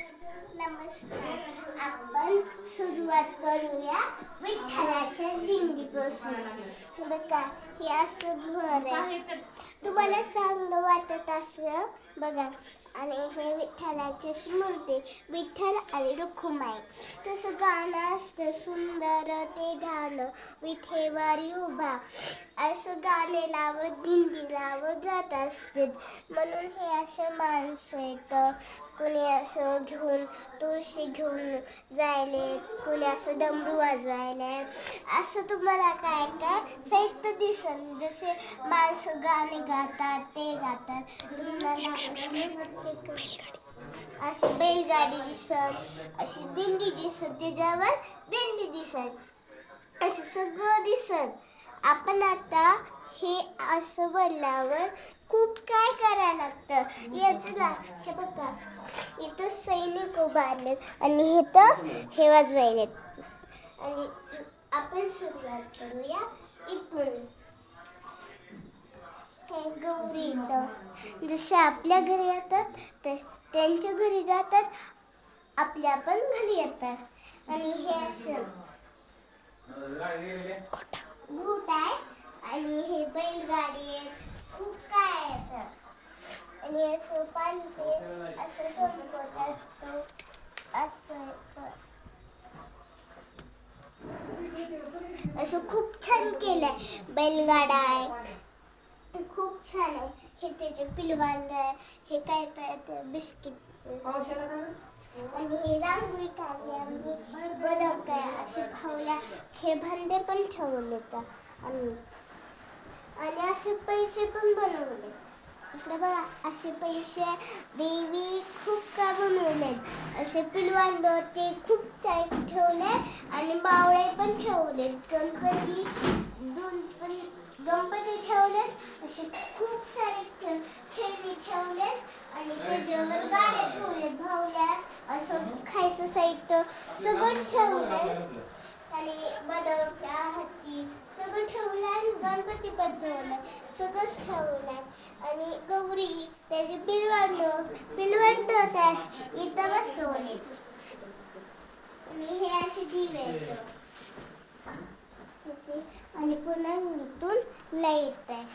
नमस्कार. आपण सुरुवात करूया विठ्ठलाच्या दिंडीपासून. बघा, हे असं घर आहे. तुम्हाला चांगलं वाटत असं बघा. आणि हे विठ्ठलाची मूर्ती, विठ्ठल आणि रुक्मिणी. तसं गाणं असतं, सुंदर ते ध्यान विठेवारी उभा, असं गाणे लावत दिंडी लावत जात असतात. म्हणून हे असे माणसं येतं. कोणी असं घेऊन तुळशी घेऊन जायले, कोणी असं डमरू वाजवायला. असं तुम्हाला काय काय साहित्य दिसन, जसे माणसं गाणे गातात ते गातात. तुम्हाला अशी बैलगाडी दिसन, अशी दिंडी दिसन, त्याच्यावर दिंडी दिसन, असं सगळं दिसन. आपण आता हे असं बोलल्यावर खूप काय करायला लागतं. याचं ना हे बघा, इथं सैनिक उभारलेत आणि इथं हे वाजवायलेत. आणि आपण सुरुवात करूया इथून. हे गौरी इथं जसे आपल्या घरी येतात त्यांच्या घरी जातात, आपल्या पण घरी येतात. आणि हे असं घोट आहे आणि हे बैलगाडी आहे. खूप काय आहे. आणि असं पाणी ते असं संपत असतं. असं खूप छान केलंय. बैलगाडा आहे, खूप छान आहे. हे त्याचे पिलवांड आहे. हे काय काय बिस्किट आणि हे रांगोळी काढली आम्ही. बदक आहे, असे भावल्या. हे भांडे पण ठेवले आम्ही. आणि असे पैसे पण बनवले. इकडे बघा, असे पैसे देवी खूप काय बनवलेत. असे पिलवांड ते खूप काय ठेवले आणि मावळे पण ठेवलेत. गणपती ठेवलेत. असे खूप सारे खेळणी ठेवलेत आणि त्याच्यावर गाड्या ठेवलेत, भावल्या, असं खायचं साहित्य सगळं ठेवलंय. आणि बदक, हत्ती सगळं ठेवलंय. आणि गणपती पण ठेवलाय, सगळंच ठेवलंय. आणि गौरी, त्याचे पिलवंड होत्या इथं बसवले. आणि हे असे दिवे आहेत. आणि पुन्हा इथून लाईट आहे.